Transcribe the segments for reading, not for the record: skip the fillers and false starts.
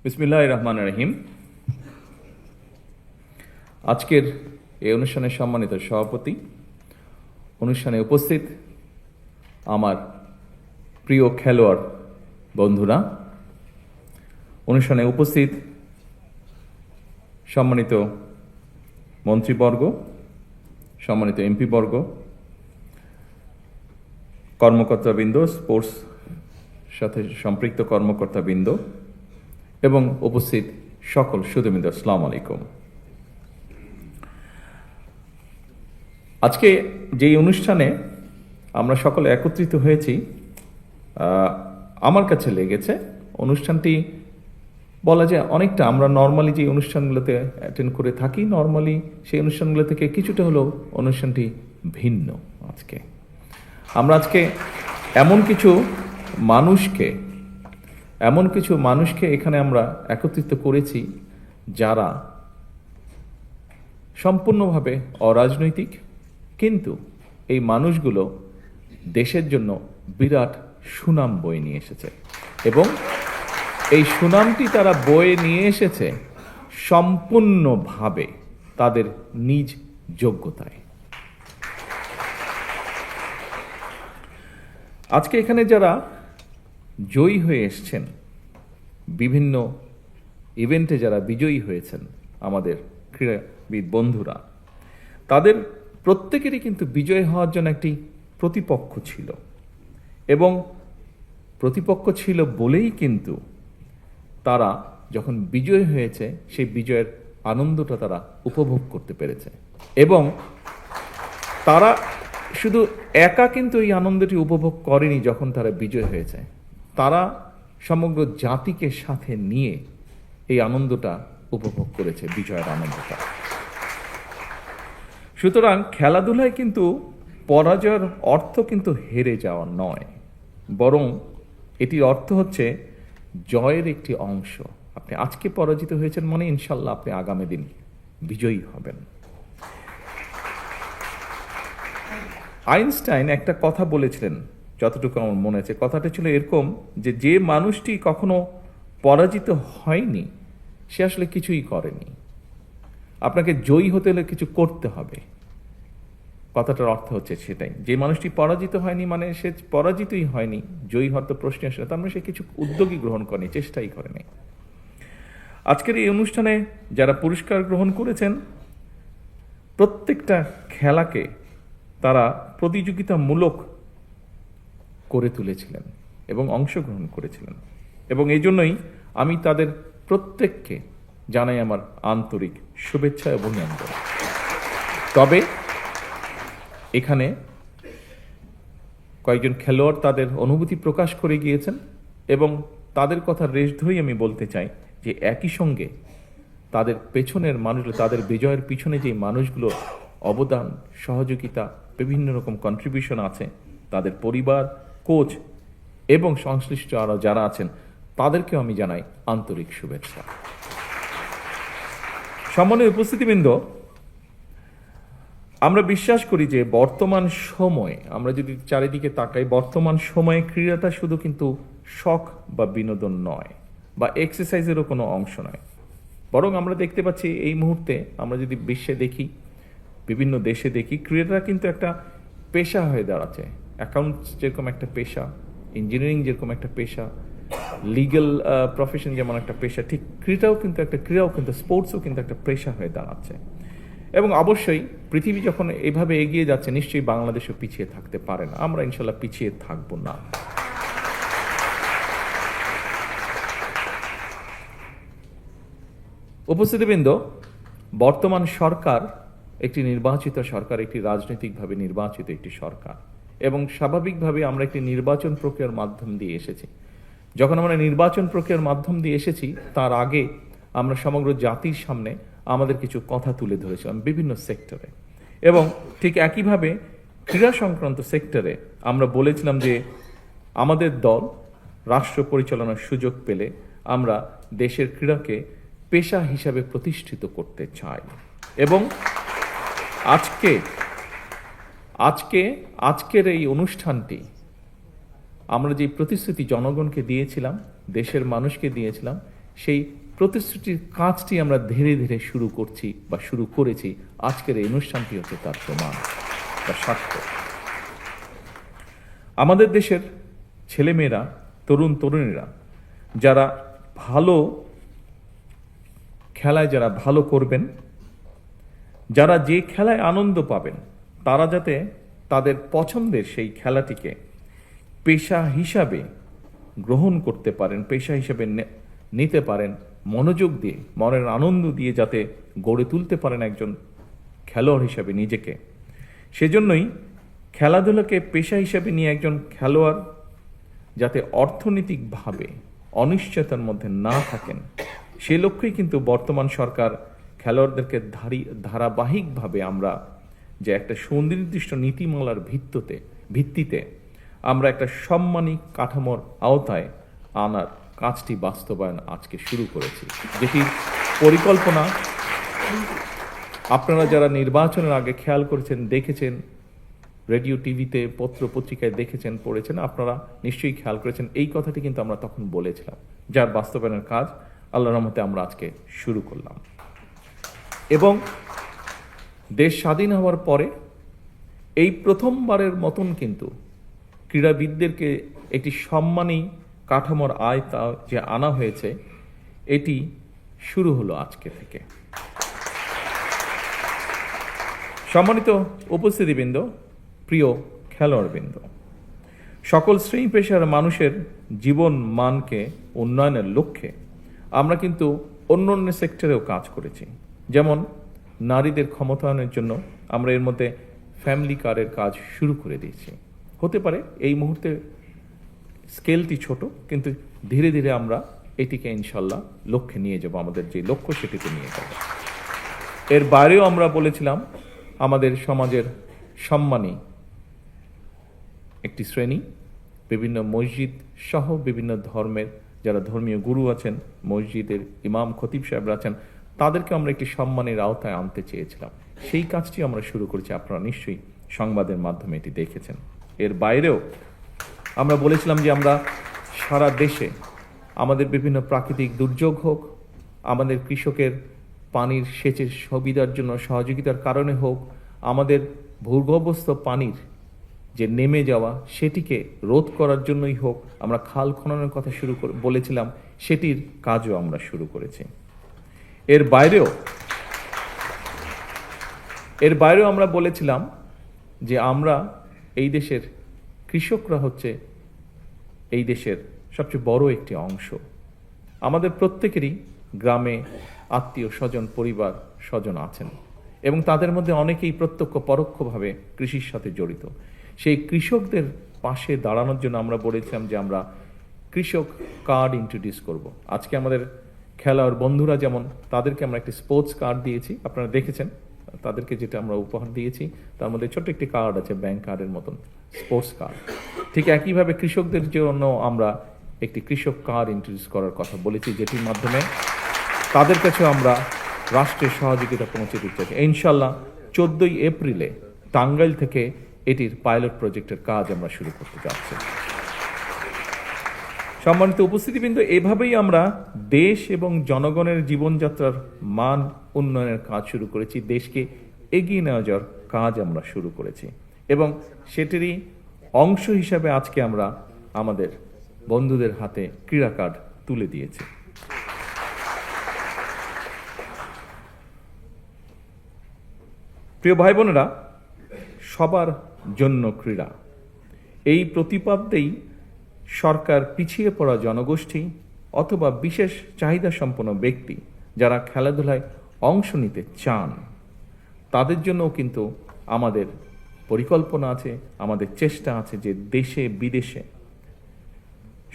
বিসমিল্লাহির রহমানির রহিম। আজকের এই অনুষ্ঠানের সম্মানিত সভাপতি, অনুষ্ঠানে উপস্থিত আমার প্রিয় খেলোয়াড় বন্ধুরা, অনুষ্ঠানে উপস্থিত সম্মানিত মন্ত্রীবর্গ, সম্মানিত এমপিবর্গ, কর্মকর্তাবৃন্দ, স্পোর্টস সাথে সম্পৃক্ত কর্মকর্তাবৃন্দ এবং উপস্থিত সকল সুধীবৃন্দ, আসসালামু আলাইকুম। আজকে যেই অনুষ্ঠানে আমরা সকলে একত্রিত হয়েছি, আমার কাছে লেগেছে অনুষ্ঠানটি বলা যায় অনেকটা আমরা নর্মালি যে অনুষ্ঠানগুলোতে অ্যাটেন্ড করে থাকি, নর্মালি সেই অনুষ্ঠানগুলো থেকে কিছুটা হলেও অনুষ্ঠানটি ভিন্ন। আমরা আজকে এমন কিছু মানুষকে এখানে আমরা একত্রিত করেছি যারা সম্পূর্ণভাবে অরাজনৈতিক, কিন্তু এই মানুষগুলো দেশের জন্য বিরাট সুনাম বয়ে নিয়ে এসেছে এবং এই সুনামটি তারা বয়ে নিয়ে এসেছে সম্পূর্ণভাবে তাদের নিজ যোগ্যতায়। আজকে এখানে যারা জয়ী হয়ে এসছেন, বিভিন্ন ইভেন্টে যারা বিজয়ী হয়েছেন, আমাদের ক্রীড়াবিদ বন্ধুরা, তাদের প্রত্যেকেরই কিন্তু বিজয় হওয়ার জন্য একটি প্রতিপক্ষ ছিল এবং প্রতিপক্ষ ছিল বলেই কিন্তু তারা যখন বিজয় হয়েছে সেই বিজয়ের আনন্দটা তারা উপভোগ করতে পেরেছে এবং তারা শুধু একা কিন্তু এই আনন্দটি উপভোগ করেনি। যখন তারা বিজয় হয়েছে, তারা সমগ্র জাতিকে সাথে নিয়ে এই আনন্দটা উপভোগ করেছে, বিজয়ের আনন্দটা। সুতরাং খেলাধুলায় কিন্তু পরাজয়ের অর্থ কিন্তু হেরে যাওয়া নয়, বরং এটির অর্থ হচ্ছে জয়ের একটি অংশ। আপনি আজকে পরাজিত হয়েছেন মানে ইনশাল্লাহ আপনি আগামী দিন বিজয়ী হবেন। আইনস্টাইন একটা কথা বলেছিলেন, যতটুকু আমার মনে আছে, কথাটা ছিল এরকম যে যে মানুষটি কখনো পরাজিত হয়নি সে আসলে কিছুই করেনি। আপনাকে জয়ী হতে হলে কিছু করতে হবে। কথাটার অর্থ হচ্ছে সেটাই, যে মানুষটি পরাজিত হয়নি মানে সে পরাজিতই হয়নি, জয়ী হওয়ার তো প্রশ্ন আসে না, তার মানে সে কিছু উদ্যোগই গ্রহণ করেনি, চেষ্টাই করেনি। আজকের এই অনুষ্ঠানে যারা পুরস্কার গ্রহণ করেছেন, প্রত্যেকটা খেলাকে তারা প্রতিযোগিতামূলক করে তুলেছিলেন এবং অংশগ্রহণ করেছিলেন এবং এই জন্যই আমি তাদের প্রত্যেককে জানাই আমার আন্তরিক শুভেচ্ছা এবং অভিনন্দন। তবে এখানে কয়েকজন খেলোয়াড় তাদের অনুভূতি প্রকাশ করে গিয়েছেন এবং তাদের কথা রেশ ধরেই আমি বলতে চাই যে একই সঙ্গে তাদের পেছনের মানুষগুলো, তাদের বিজয়ের পিছনে যে মানুষগুলো অবদান, সহযোগিতা, বিভিন্ন রকম কন্ট্রিবিউশন আছে, তাদের পরিবার, কোচ এবং সংশ্লিষ্ট আরও যারা আছেন তাদেরকেও আমি জানাই আন্তরিক শুভেচ্ছা। সম্মানীয় উপস্থিতিবৃন্দ, আমরা বিশ্বাস করি যে বর্তমান সময়ে, আমরা যদি চারিদিকে তাকাই, বর্তমান সময়ে ক্রীড়াটা শুধু কিন্তু শখ বা বিনোদন নয় বা এক্সারসাইজেরও কোনো অংশ নয়, বরং আমরা দেখতে পাচ্ছি এই মুহূর্তে আমরা যদি বিশ্বে দেখি, বিভিন্ন দেশে দেখি, ক্রীড়াটা কিন্তু একটা পেশা হয়ে দাঁড়াচ্ছে। অ্যাকাউন্টস যেরকম একটা পেশা, ইঞ্জিনিয়ারিং যেরকম একটা পেশা, লিগ্যাল প্রফেশন যেমন একটা পেশা, ঠিক ক্রীড়াও কিন্তু স্পোর্টসও কিন্তু একটা পেশা হয়ে দাঁড়াচ্ছে। এবং অবশ্যই পৃথিবী যখন এভাবে এগিয়ে যাচ্ছে, নিশ্চয়ই বাংলাদেশও পিছিয়ে থাকতে পারে না। আমরা ইনশাল্লাহ পিছিয়ে থাকবো না। উপস্থিতিবৃন্দ, বর্তমান সরকার একটি নির্বাচিত সরকার, একটি রাজনৈতিকভাবে নির্বাচিত একটি সরকার এবং স্বাভাবিকভাবে আমরা একটি নির্বাচন প্রক্রিয়ার মাধ্যম দিয়ে এসেছি। যখন আমরা নির্বাচন প্রক্রিয়ার মাধ্যম দিয়ে এসেছি, তার আগে আমরা সমগ্র জাতির সামনে আমাদের কিছু কথা তুলে ধরেছিলাম বিভিন্ন সেক্টরে এবং ঠিক একইভাবে ক্রীড়া সংক্রান্ত সেক্টরে আমরা বলেছিলাম যে আমাদের দল রাষ্ট্র পরিচালনার সুযোগ পেলে আমরা দেশের ক্রীড়াকে পেশা হিসাবে প্রতিষ্ঠিত করতে চাই এবং আজকের এই অনুষ্ঠানটি আমরা যে প্রতিশ্রুতি জনগণকে দিয়েছিলাম, দেশের মানুষকে দিয়েছিলাম, সেই প্রতিশ্রুতির কাজটি আমরা ধীরে ধীরে শুরু করছি বা শুরু করেছি। আজকের এই অনুষ্ঠানটি হচ্ছে তার প্রমাণ বা সাক্ষ্য। আমাদের দেশের ছেলেমেয়েরা, তরুণ তরুণীরা যারা ভালো খেলায় যারা ভালো করবেন, যারা যে খেলায় আনন্দ পাবেন, তারা যাতে তাদের পছন্দের সেই খেলাটিকে পেশা হিসাবে গ্রহণ করতে পারেন, পেশা হিসাবে নিতে পারেন, মনোযোগ দিয়ে, মনের আনন্দ দিয়ে যাতে গড়ে তুলতে পারেন একজন খেলোয়াড় হিসাবে নিজেকে। সেজন্যই খেলাধুলাকে পেশা হিসাবে নিয়ে একজন খেলোয়াড় যাতে অর্থনৈতিকভাবে অনিশ্চয়তার মধ্যে না থাকেন, সে লক্ষ্যেই কিন্তু বর্তমান সরকার খেলোয়াড়দেরকে ধারাবাহিকভাবে আমরা যে একটা সুনির্দিষ্ট নীতিমালার ভিত্তিতে আমরা একটা সম্মানী কাঠামোর আওতায় আনার কাজটি বাস্তবায়ন আজকে শুরু করেছি, যেটির পরিকল্পনা আপনারা যারা নির্বাচনের আগে খেয়াল করেছেন, দেখেছেন, রেডিও টিভিতে পত্র পত্রিকায় দেখেছেন, পড়েছেন, আপনারা নিশ্চয়ই খেয়াল করেছেন। এই কথাটি কিন্তু আমরা তখন বলেছিলাম, যার বাস্তবায়নের কাজ আল্লাহর রহমতে আমরা আজকে শুরু করলাম। এবং দেশ স্বাধীন হওয়ার পরে এই প্রথমবারের মতন কিন্তু ক্রীড়াবিদদেরকে একটি সম্মানী কাঠামোর আয়তা যে আনা হয়েছে, এটি শুরু হলো আজকে থেকে। সম্মানিত উপস্থিতিবৃন্দ, প্রিয় খেলোয়াড়বৃন্দ, সকল শ্রেণী পেশার মানুষের জীবন মানকে উন্নয়নের লক্ষ্যে আমরা কিন্তু অন্য অন্য সেক্টরেও কাজ করেছি। যেমন নারীদের ক্ষমতায়নের জন্য আমরা এর মধ্যে ফ্যামিলি কার্ডের কাজ শুরু করে দিয়েছি। হতে পারে এই মুহূর্তে স্কেলটি ছোট, কিন্তু ধীরে ধীরে আমরা এটিকে ইনশাল্লাহ লক্ষ্যে নিয়ে যাব, আমাদের যে লক্ষ্য সেটিতে নিয়ে যাব। এর বাইরেও আমরা বলেছিলাম আমাদের সমাজের সম্মানী একটি শ্রেণী, বিভিন্ন মসজিদ সহ বিভিন্ন ধর্মের যারা ধর্মীয় গুরু আছেন, মসজিদের ইমাম খতিব সাহেবরা আছেন, তাদেরকে আমরা একটি সম্মানের আওতায় আনতে চেয়েছিলাম। সেই কাজটি আমরা শুরু করেছি, আপনারা নিশ্চয়ই সংবাদের মাধ্যমে এটি দেখেছেন। এর বাইরেও আমরা বলেছিলাম যে আমরা সারা দেশে আমাদের বিভিন্ন প্রাকৃতিক দুর্যোগ হোক, আমাদের কৃষকের পানির সেচের সুবিধার জন্য সহযোগিতার কারণে হোক, আমাদের ভূগর্ভস্থ পানির যে নেমে যাওয়া সেটিকে রোধ করার জন্যই হোক, আমরা খাল খননের কথা বলেছিলাম, সেটির কাজও আমরা শুরু করেছি। এর বাইরেও আমরা বলেছিলাম যে আমরা এই দেশের কৃষকরা হচ্ছে এই দেশের সবচেয়ে বড় একটি অংশ। আমাদের প্রত্যেকেরই গ্রামে আত্মীয় স্বজন, পরিবার স্বজন আছেন এবং তাদের মধ্যে অনেকেই প্রত্যক্ষ পরোক্ষভাবে কৃষির সাথে জড়িত। সেই কৃষকদের পাশে দাঁড়ানোর জন্য আমরা বলেছিলাম যে আমরা কৃষক কার্ড ইন্ট্রোডিউস করব। আজকে আমাদের খেলোয়াড় বন্ধুরা যেমন, তাদেরকে আমরা একটি স্পোর্টস কার্ড দিয়েছি, আপনারা দেখেছেন তাদেরকে যেটা আমরা উপহার দিয়েছি, তার মধ্যে ছোট্ট একটি কার্ড আছে, ব্যাংক কার্ডের মতন স্পোর্টস কার্ড। ঠিক একইভাবে কৃষকদের জন্য আমরা একটি কৃষক কার্ড ইন্ট্রোডিউস করার কথা বলেছি, যেটির মাধ্যমে তাদের কাছে আমরা রাষ্ট্রের সহযোগিতা পৌঁছে দিতে চাই। ইনশাল্লাহ 14ই এপ্রিলে টাঙ্গাইল থেকে এটির পাইলট প্রজেক্টের কাজ আমরা শুরু করতে যাচ্ছি। সম্মানিত উপস্থিতিবৃন্দ, এভাবেই আমরা দেশ এবং জনগণের জীবনযাত্রার মান উন্নয়নের কাজ শুরু করেছি, দেশকে এগিয়ে নেওয়া যাওয়ার কাজ আমরা শুরু করেছি এবং সেটিরই অংশ হিসাবে আজকে আমরা আমাদের বন্ধুদের হাতে ক্রীড়া কার্ড তুলে দিয়েছি। প্রিয় ভাই বোনেরা, সবার জন্য ক্রীড়া, এই প্রতিপাদ্যেই সরকার পিছিয়ে পড়া জনগোষ্ঠী অথবা বিশেষ চাহিদা সম্পন্ন ব্যক্তি যারা খেলাধুলায় অংশ নিতে চান, তাদের জন্যও কিন্তু আমাদের পরিকল্পনা আছে, আমাদের চেষ্টা আছে যে দেশে বিদেশে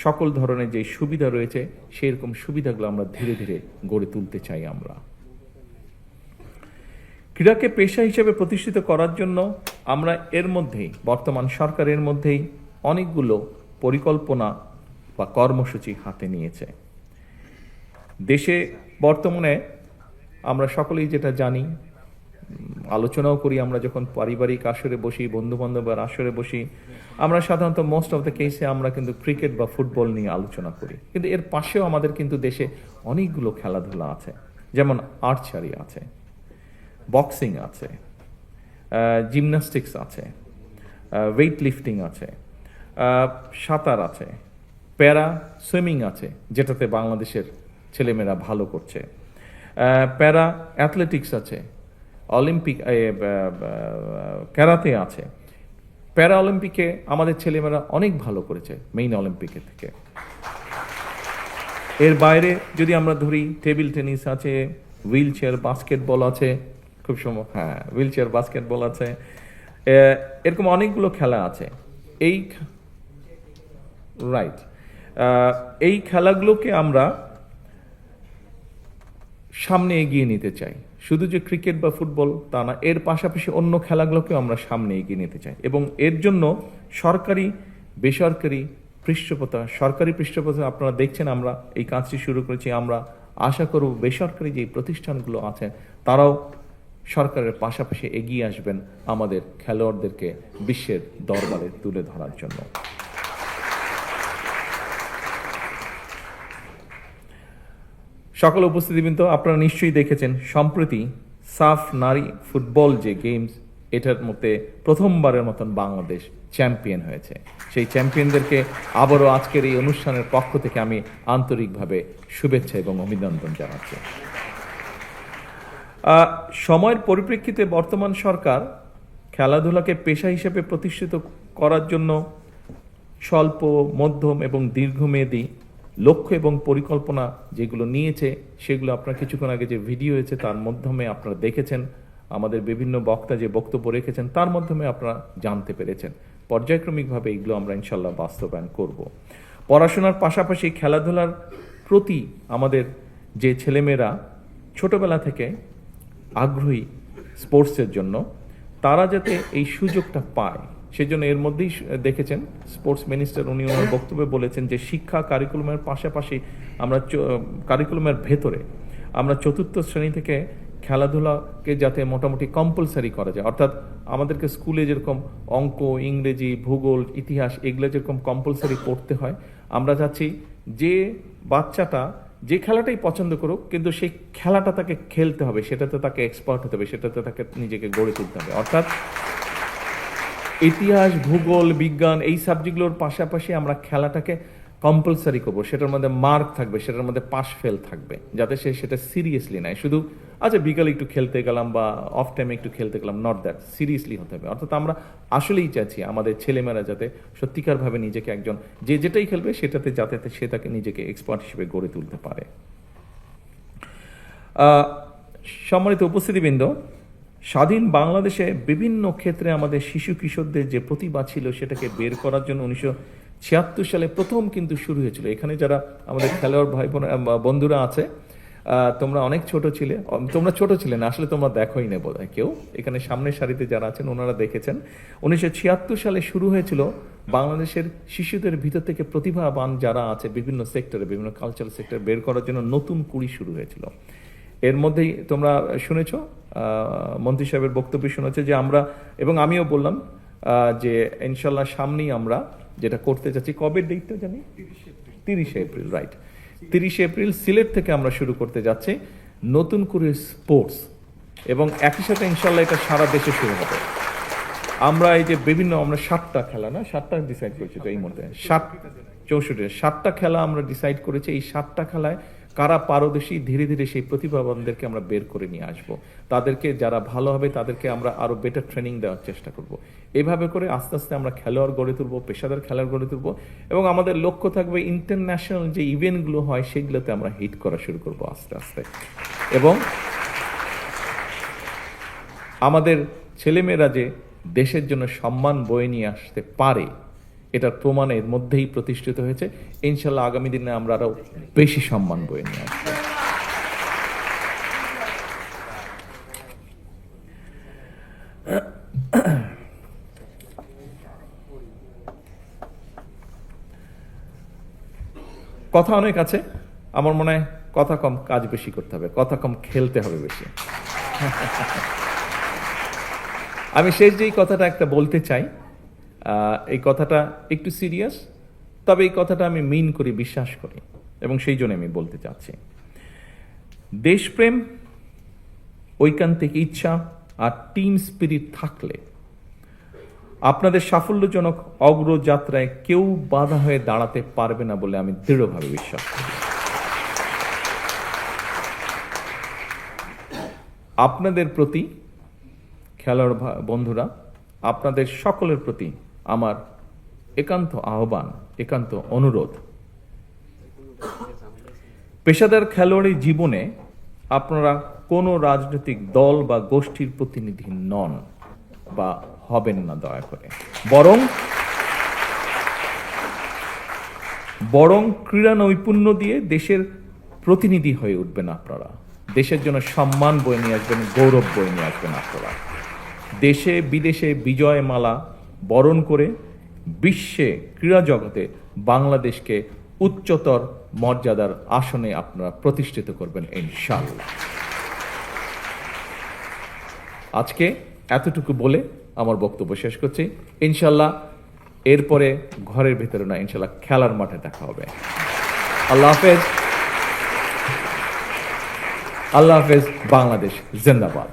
সকল ধরনের যে সুবিধা রয়েছে সেরকম সুবিধাগুলো আমরা ধীরে ধীরে গড়ে তুলতে চাই। আমরা ক্রীড়াকে পেশা হিসেবে প্রতিষ্ঠিত করার জন্য আমরা এর মধ্যেই, বর্তমান সরকারের মধ্যেই অনেকগুলো পরিকল্পনা বা কর্মসূচি হাতে নিয়েছে। দেশে বর্তমানে আমরা সকলেই যেটা জানি, আলোচনাও করি আমরা যখন পারিবারিক আসরে বসি, বন্ধুবান্ধবের আসরে বসি, আমরা সাধারণত মোস্ট অফ দ্য কেসে আমরা কিন্তু ক্রিকেট বা ফুটবল নিয়ে আলোচনা করি। কিন্তু এর পাশেও আমাদের কিন্তু দেশে অনেকগুলো খেলাধুলা আছে, যেমন আর্চারি আছে, বক্সিং আছে, জিমন্যাস্টিক্স আছে, ওয়েট লিফটিং আছে, সাঁতার আছে, প্যারা সুইমিং আছে, যেটাতে বাংলাদেশের ছেলেমেয়েরা ভালো করছে, প্যারা অ্যাথলেটিক্স আছে, অলিম্পিক ক্যারাতে আছে। প্যারা অলিম্পিকে আমাদের ছেলেমেয়েরা অনেক ভালো করেছে মেইন অলিম্পিকের থেকে। এর বাইরে যদি আমরা ধরি টেবিল টেনিস আছে, হুইল চেয়ার বাস্কেটবল আছে, খুব সম্ভব, হ্যাঁ হুইল চেয়ার বাস্কেটবল আছে, এরকম অনেকগুলো খেলা আছে। এই রাইট, এই খেলাগুলোকে আমরা সামনে এগিয়ে নিতে চাই। শুধু যে ক্রিকেট বা ফুটবল তা না, এর পাশাপাশি অন্য খেলাগুলোকেও আমরা সামনে এগিয়ে নিতে চাই। এবং এর জন্য সরকারি বেসরকারি পৃষ্ঠপোষকতা, সরকারি পৃষ্ঠপোষকতা আপনারা দেখছেন আমরা এই কাজটি শুরু করেছি। আমরা আশা করব বেসরকারি যে প্রতিষ্ঠানগুলো আছে তারাও সরকারের পাশাপাশি এগিয়ে আসবেন আমাদের খেলোয়াড়দেরকে বিশ্বের দরবারে তুলে ধরার জন্য। সকল উপস্থিতিবৃন্দ, আপনারা নিশ্চয়ই দেখেছেন সম্প্রতি সাফ নারী ফুটবল যে গেমস, এটার মধ্যে প্রথমবারের মতন বাংলাদেশ চ্যাম্পিয়ন হয়েছে। সেই চ্যাম্পিয়নদেরকে আবারও আজকের এই অনুষ্ঠানের পক্ষ থেকে আমি আন্তরিকভাবে শুভেচ্ছা এবং অভিনন্দন জানাচ্ছি। সময়ের পরিপ্রেক্ষিতে বর্তমান সরকার খেলাধুলাকে পেশা হিসেবে প্রতিষ্ঠিত করার জন্য স্বল্প, মধ্যম এবং দীর্ঘমেয়াদী লক্ষ্য এবং পরিকল্পনা যেগুলো নিয়েছে, সেগুলো আপনার কিছুক্ষণ আগে যে ভিডিও হয়েছে তার মাধ্যমে আপনারা দেখেছেন। আমাদের বিভিন্ন বক্তা যে বক্তব্য রেখেছেন তার মাধ্যমে আপনারা জানতে পেরেছেন। পর্যায়ক্রমিকভাবে এগুলো আমরা ইনশাল্লাহ বাস্তবায়ন করব। পড়াশোনার পাশাপাশি খেলাধুলার প্রতি আমাদের যে ছেলেমেয়েরা ছোটবেলা থেকে আগ্রহী স্পোর্টসের জন্য, তারা যাতে এই সুযোগটা পায়, সেজন্য এর মধ্যেই দেখেছেন স্পোর্টস মিনিস্টার উনি ওনার বক্তব্যে বলেছেন যে শিক্ষা কারিকুলামের পাশাপাশি আমরা কারিকুলামের ভেতরে আমরা চতুর্থ শ্রেণী থেকে খেলাধুলাকে যাতে মোটামুটি কম্পালসারি করা যায়। অর্থাৎ আমাদেরকে স্কুলে যেরকম অঙ্ক, ইংরেজি, ভূগোল, ইতিহাস এগুলো যেরকম কম্পালসারি পড়তে হয়, আমরা চাচ্ছি যে বাচ্চাটা যে খেলাটাই পছন্দ করুক, কিন্তু সেই খেলাটা তাকে খেলতে হবে, সেটাতে তাকে এক্সপার্ট হতে হবে, সেটাতে তাকে নিজেকে গড়ে তুলতে হবে। অর্থাৎ ইতিহাস, ভূগোল, বিজ্ঞান এই সাবজেক্টগুলোর পাশাপাশি আমরা খেলাটাকে কম্পালসারি করবো, সেটার মধ্যে মার্ক থাকবে, সেটার মধ্যে পাস ফেল থাকবে, যাতে সে সেটা সিরিয়াসলি নেয়। শুধু আচ্ছা বিকালে একটু খেলতে গেলাম বা অফ টাইমে একটু খেলতে গেলাম, নট দ্যাট, সিরিয়াসলি হতে হবে। অর্থাৎ আমরা আসলেই চাইছি আমাদের ছেলেমেয়েরা যাতে সত্যিকারভাবে নিজেকে একজন যে যেটাই খেলবে সেটাতে যাতে সে তাকে নিজেকে এক্সপার্ট হিসেবে গড়ে তুলতে পারে। সম্মানিত উপস্থিতিবৃন্দ, স্বাধীন বাংলাদেশে বিভিন্ন ক্ষেত্রে আমাদের শিশু কিশোরদের যে প্রতিভা ছিল সেটাকে বের করার জন্য 1976 সালে প্রথম কিন্তু শুরু হয়েছিল। এখানে যারা আমাদের খেলোয়াড় ভাই বোন বন্ধুরা আছে, তোমরা অনেক ছোট ছিলে, তোমরা ছোট ছিলে না আসলে, তোমরা দেখোই না বোধহয় কেউ, এখানে সামনের সারিতে যারা আছেন ওনারা দেখেছেন। 1976 সালে শুরু হয়েছিল বাংলাদেশের শিশুদের ভিতর থেকে প্রতিভাবান যারা আছে বিভিন্ন সেক্টরে, বিভিন্ন কালচারাল সেক্টরে বের করার জন্য নতুন কুড়ি শুরু হয়েছিল। এর মধ্যেই তোমরা শুনেছ, মন্ত্রী সাহেবের বক্তব্য শুনেছে যে আমরা, এবং আমিও বললাম যে ইনশাল্লাহ সামনেই আমরা যেটা করতে চাচ্ছি, কবে ডেটটা জানি, 30 এপ্রিল, রাইট, 30 এপ্রিল সিলেট থেকে আমরা শুরু করতে যাচ্ছি নতুন করে স্পোর্টস, এবং একই সাথে ইনশাল্লাহ এটা সারা দেশে শুরু হবে। আমরা এই যে বিভিন্ন আমরা 7টা খেলা না 7টা ডিসাইড করেছি তো এই মুহূর্তে, 7টা খেলা আমরা ডিসাইড করেছি। এই 7টা খেলায় কারা পারদর্শী, ধীরে ধীরে সেই প্রতিভাবানদেরকে আমরা বের করে নিয়ে আসব। তাদেরকে যারা ভালো হবে তাদেরকে আমরা আরো বেটার ট্রেনিং দেওয়ার চেষ্টা করব। এভাবে করে আস্তে আস্তে আমরা খেলোয়াড় গড়ে তুলব, পেশাদার খেলোয়াড় গড়ে তুলব, এবং আমাদের লক্ষ্য থাকবে ইন্টারন্যাশনাল যে ইভেন্টগুলো হয় সেগুলোতে আমরা হিট করা শুরু করব আস্তে আস্তে। এবং আমাদের ছেলেমেয়েরা যে দেশের জন্য সম্মান বয়ে নিয়ে আসতে পারে, এটার প্রমাণ এর মধ্যেই প্রতিষ্ঠিত হয়েছে। ইনশাল্লাহ আগামী দিনে আমরা আরো বেশি সম্মান বয়ে নিয়ে আসবো। কথা অনেক আছে, আমার মনে হয় কথা কম, কাজ বেশি করতে হবে, কথা কম, খেলতে হবে বেশি। আমি শেষ যেই কথাটা একটা বলতে চাই, এই কথাটা একটু সিরিয়াস, তবে এই কথাটা আমি মিন করি, বিশ্বাস করি, এবং সেই জন্য আমি বলতে চাচ্ছি। দেশপ্রেম, ঐকান্তিক ইচ্ছা আর টিম স্পিরিট থাকলে আপনাদের সাফল্যজনক অগ্রযাত্রায় কেউ বাধা হয়ে দাঁড়াতে পারবে না বলে আমি দৃঢ়ভাবে বিশ্বাস করি। আপনাদের প্রতি, খেলোয়াড় বন্ধুরা, আপনাদের সকলের প্রতি আমার একান্ত আহ্বান, একান্ত অনুরোধ, পেশাদার খেলোয়াড়ি জীবনে আপনারা কোনো রাজনৈতিক দল বা গোষ্ঠীর প্রতিনিধি নন বা হবেন না দয়া করে। বরং ক্রীড়া নৈপুণ্য দিয়ে দেশের প্রতিনিধি হয়ে উঠবেন আপনারা। দেশের জন্য সম্মান বয়ে নিয়ে আসবেন, গৌরব বয়ে নিয়ে আসবেন আপনারা। দেশে বিদেশে বিজয় মালা বরণ করে বিশ্বে ক্রীড়া জগতে বাংলাদেশকে উচ্চতর মর্যাদার আসনে আপনারা প্রতিষ্ঠিত করবেন ইনশাআল্লাহ। আজকে এতটুকু বলে আমার বক্তব্য শেষ করছি। ইনশাআল্লাহ এরপরে ঘরের ভেতরে না, ইনশাআল্লাহ খেলার মাঠে দেখা হবে। আল্লাহ হাফেজ। আল্লাহ হাফেজ। বাংলাদেশ জিন্দাবাদ।